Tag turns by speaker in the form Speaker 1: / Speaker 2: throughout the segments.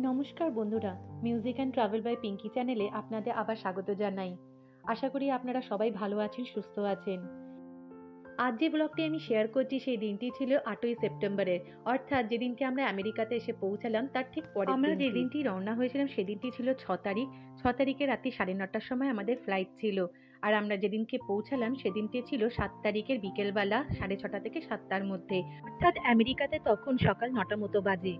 Speaker 1: নমস্কার বন্ধুরা, music and travel by Pinky চ্যানেলে আপনাদের আবার স্বাগত জানাই। আশা করি আপনারা সবাই ভালো আছেন, সুস্থ আছেন। আজ যে ব্লগটি আমি শেয়ার করছি সেই দিনটি ছিল 8ই সেপ্টেম্বরের, অর্থাৎ যেদিনকে আমরা আমেরিকাতে এসে পৌঁছালাম তার ঠিক পরের আমরা যে দিনটি রওনা হয়েছিলাম সেদিনটি ছিল 6 তারিখ। 6 তারিখে রাত্রি 9:30টার সময় আমাদের ফ্লাইট ছিল। আর আমরা যেদিনকে পৌঁছালাম সেদিনটি ছিল 7 তারিখের বিকেলবেলা 6:30 থেকে 7টার মধ্যে, অর্থাৎ আমেরিকাতে তখন সকাল 9টা মতো বাজে।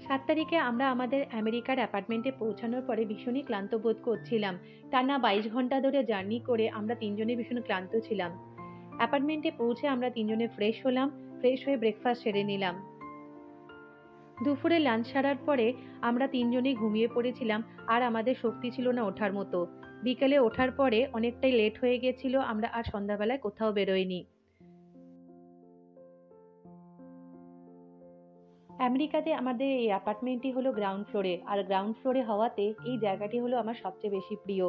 Speaker 1: 7 তারিখে আমরা আমাদের আমেরিকার অ্যাপার্টমেন্টে পৌঁছানোর পরে ভীষণই ক্লান্ত বোধ করছিলাম। টানা 22 ঘন্টা ধরে জার্নি করে আমরা তিনজনে ভীষণ ক্লান্ত ছিলাম। অ্যাপার্টমেন্টে পৌঁছে আমরা তিনজনে ফ্রেশ হলাম। ফ্রেশ হয়ে ব্রেকফাস্ট সেরে নিলাম। দুপুরে লাঞ্চ সারার পরে আমরা তিনজনেই ঘুমিয়ে পড়েছিলাম। আর আমাদের শক্তি ছিল না ওঠার মতো। বিকেলে ওঠার পরে অনেকটাই লেট হয়ে গেছিল, আমরা আর সন্ধ্যাবেলায় কোথাও বেরোইনি। আমেরিকাতে আমাদের এই অ্যাপার্টমেন্টটি হলো গ্রাউন্ড ফ্লোরে, আর গ্রাউন্ড ফ্লোরে হওয়াতে এই জায়গাটি হলো আমার সবচেয়ে বেশি প্রিয়।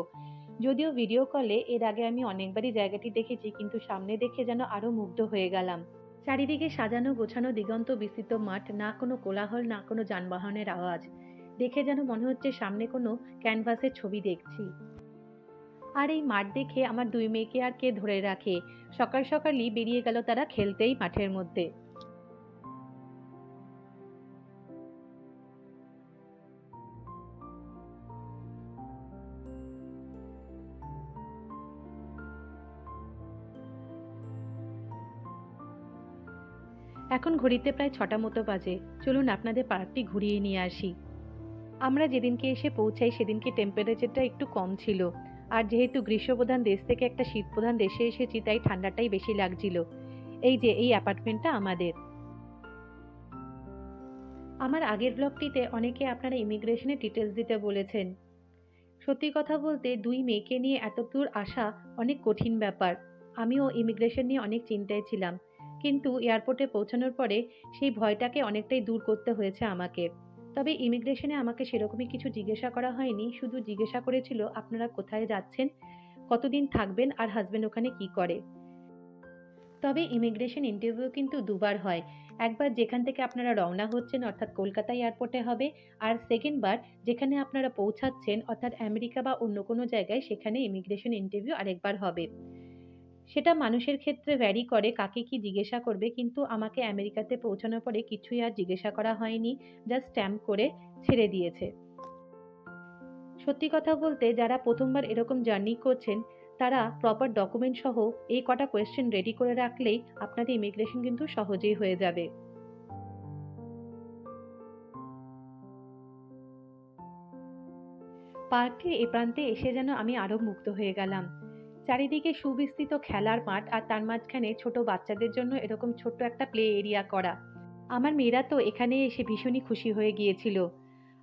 Speaker 1: যদিও ভিডিও কলে এর আগে আমি অনেকবারই জায়গাটি দেখেছি, কিন্তু সামনে দেখে যেন আরো মুগ্ধ হয়ে গেলাম। চারিদিকে সাজানো গোছানো দিগন্ত বিস্তৃত মাঠ, না কোনো কোলাহল না কোনো যানবাহনের আওয়াজ। দেখে যেন মনে হচ্ছে সামনে কোনো ক্যানভাসের ছবি দেখছি। আর এই মাঠ দেখে আমার দুই মেয়েকে আর কে ধরে রাখে। সকাল সকালই বেরিয়ে গেল তারা খেলতেই মাঠের মধ্যে। এখন ঘড়িতে প্রায় 6টা মতো বাজে। চলুন আপনাদের পার্কটি ঘুরিয়ে নিয়ে আসি। আমরা যেদিনকে এসে পৌঁছাই সেদিনকে টেম্পারেচারটা একটু কম ছিল। আর যেহেতু গ্রীষ্মপ্রধান দেশ থেকে একটা শীতপ্রধান দেশে এসেছি, তাই ঠান্ডাটাই বেশি লাগছিল। এই যে এই অ্যাপার্টমেন্টটা আমাদের। আমার আগের ব্লগটিতে অনেকে আপনারা ইমিগ্রেশনের ডিটেলস দিতে বলেছেন। সত্যি কথা বলতে দুই মেয়েকে নিয়ে এত দূর আসা অনেক কঠিন ব্যাপার। আমিও ইমিগ্রেশন নিয়ে অনেক চিন্তায় ছিলাম, কিন্তু এয়ারপোর্টে পৌঁছানোর পরে সেই ভয়টাকে অনেকটাই দূর করতে হয়েছে আমাকে। তবে ইমিগ্রেশনে আমাকে সেরকমই কিছু জিজ্ঞাসা করা হয়নি, শুধু জিজ্ঞাসা করেছিল আপনারা কোথায় যাচ্ছেন, কতদিন থাকবেন আর হাজবেন্ড ওখানে কি করে। তবে ইমিগ্রেশন ইন্টারভিউ কিন্তু দুবার হয়। একবার যেখান থেকে আপনারা রওনা হচ্ছেন অর্থাৎ কলকাতা এয়ারপোর্টে হবে, আর সেকেন্ড বার যেখানে আপনারা পৌঁছাচ্ছেন অর্থাৎ আমেরিকা বা অন্য কোনো জায়গায়, সেখানে ইমিগ্রেশন ইন্টারভিউ আরেকবার হবে। সেটা মানুষের ক্ষেত্রে ভ্যারি করে কাকে কি জিজ্ঞাসা করবে, কিন্তু আমাকে আমেরিকাতে পৌঁছানোর পরে কিছুই আর জিজ্ঞাসা করা হয়নি, জাস্ট স্ট্যাম্প করে ছেড়ে দিয়েছে। সত্যি কথা বলতে যারা প্রথমবার এরকম জার্নি করছেন তারা প্রপার ডকুমেন্ট সহ এই কটা কোয়েশ্চেন রেডি করে রাখলেই আপনাদের ইমিগ্রেশন কিন্তু সহজেই হয়ে যাবে। পার্কটির এ প্রান্তে এসে যেন আমি আরো মুগ্ধ হয়ে গেলাম। চারিদিকে সুবিস্তৃত খেলার মাঠ, আর তার মাঝখানে ছোট বাচ্চাদের জন্য এরকম ছোট্ট একটা প্লে এরিয়া করা। আমার মেয়েরা তো এখানে এসে ভীষণই খুশি হয়ে গিয়েছিল।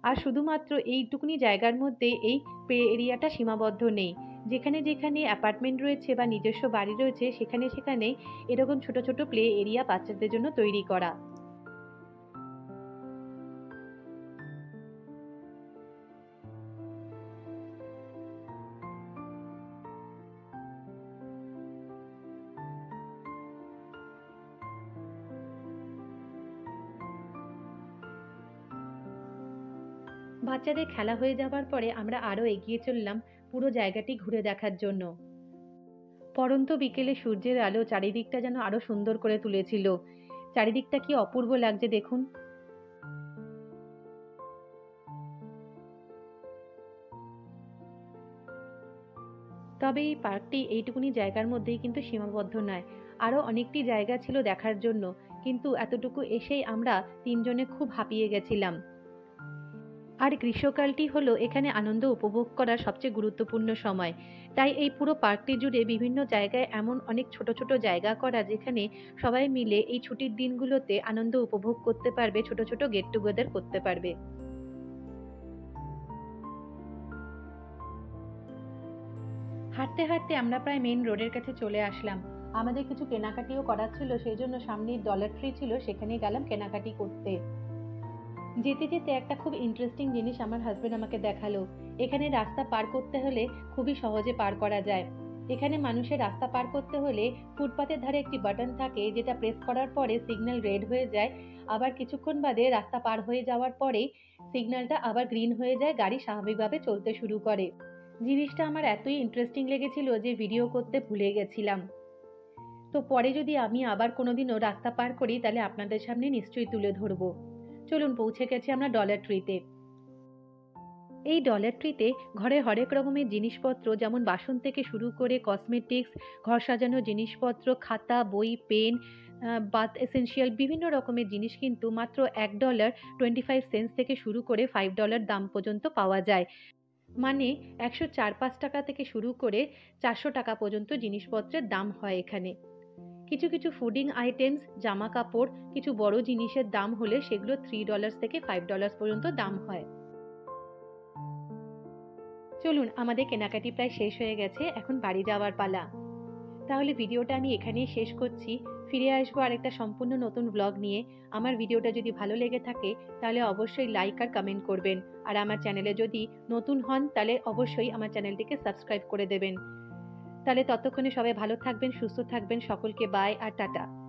Speaker 1: আর শুধুমাত্র এইটুকুনি জায়গার মধ্যে এই প্লে এরিয়াটা সীমাবদ্ধ নেই। যেখানে যেখানে অ্যাপার্টমেন্ট রয়েছে বা নিজস্ব বাড়ি রয়েছে সেখানে সেখানে এরকম ছোট ছোট প্লে এরিয়া বাচ্চাদের জন্য তৈরি করা। বাচ্চাদের খেলা হয়ে যাবার পরে আমরা আরো এগিয়ে চললাম পুরো জায়গাটি ঘুরে দেখার জন্য। পড়ন্ত বিকেলে সূর্যের আলো চারিদিকটা যেন আরো সুন্দর করে তুলেছিল। চারিদিকটা কি অপূর্ব লাগছে দেখুন। তবে এই পার্কটি এইটুকুনি জায়গার মধ্যেই কিন্তু সীমাবদ্ধ নয়। আরো অনেকটি জায়গা ছিল দেখার জন্য, কিন্তু এতটুকু এসেই আমরা তিনজনে খুব হাঁপিয়ে গেছিলাম। আর গ্রীষ্মকালটি হলো এখানে আনন্দ উপভোগ করার সবচেয়ে গুরুত্বপূর্ণ সময়। তাই এই পুরো পার্কটি জুড়ে বিভিন্ন জায়গায় এমন অনেক ছোট ছোট জায়গা করা, যেখানে সবাই মিলে এই ছুটির দিনগুলোতে আনন্দ উপভোগ করতে পারবে, ছোট ছোট গেট টুগেদার করতে পারবে। হাঁটতে হাঁটতে আমরা প্রায় মেইন রোডের কাছে চলে আসলাম। আমাদের কিছু কেনাকাটিও করার ছিল, সেই জন্য সামনেই ডলার ট্রি ছিল, সেখানে গেলাম কেনাকাটি করতে। যেতে যেতে একটা খুব ইন্টারেস্টিং জিনিস আমার হাজবেন্ড আমাকে দেখালো। এখানে রাস্তা পার করতে হলে খুবই সহজে পার করা যায়। এখানে মানুষের রাস্তা পার করতে হলে ফুটপাতের ধারে একটি বাটন থাকে, যেটা প্রেস করার পরে সিগন্যাল রেড হয়ে যায়। আবার কিছুক্ষণ বাদে রাস্তা পার হয়ে যাওয়ার পরেই সিগন্যালটা আবার গ্রিন হয়ে যায়, গাড়ি স্বাভাবিকভাবে চলতে শুরু করে। জিনিসটা আমার এতই ইন্টারেস্টিং লেগেছিল যে ভিডিও করতে ভুলে গেছিলাম। তো পরে যদি আমি আবার কোনোদিনও রাস্তা পার করি তাহলে আপনাদের সামনে নিশ্চয়ই তুলে ধরবো। চলুন, পৌঁছে গেছি আমরা ডলার ট্রিতে। এই ডলার ট্রিতে ঘরে হরেক রকমের জিনিসপত্র, যেমন বাসন থেকে শুরু করে কসমেটিক্স, ঘর সাজানোর জিনিসপত্র, খাতা, বই, পেন, বাথ এসেনশিয়াল বিভিন্ন রকমের জিনিস কিন্তু মাত্র $1.25 থেকে শুরু করে $5 দাম পর্যন্ত পাওয়া যায়। মানে 104-5 টাকা থেকে শুরু করে 400 টাকা পর্যন্ত জিনিসপত্রের দাম হয় এখানে। কিছু কিছু ফুডিং আইটেমস, জামা কাপড়, কিছু বড় জিনিসের দাম হলে সেগুলো $3 থেকে $5 পর্যন্ত দাম হয়। চলুন, আমাদের কেনাকাটি প্রায় শেষ হয়ে গেছে, এখন বাড়ি যাওয়ার পালা। তাহলে ভিডিওটা আমি এখানেই শেষ করছি। ফিরে আসবো আরেকটা সম্পূর্ণ নতুন ব্লগ নিয়ে। আমার ভিডিওটা যদি ভালো লেগে থাকে তাহলে অবশ্যই লাইক আর কমেন্ট করবেন। আর আমার চ্যানেলে যদি নতুন হন তাহলে অবশ্যই আমার চ্যানেলটিকে সাবস্ক্রাইব করে দেবেন। তাহলে ততক্ষণে সবাই ভালো থাকবেন, সুস্থ থাকবেন। সকলকে বাই আর টাটা।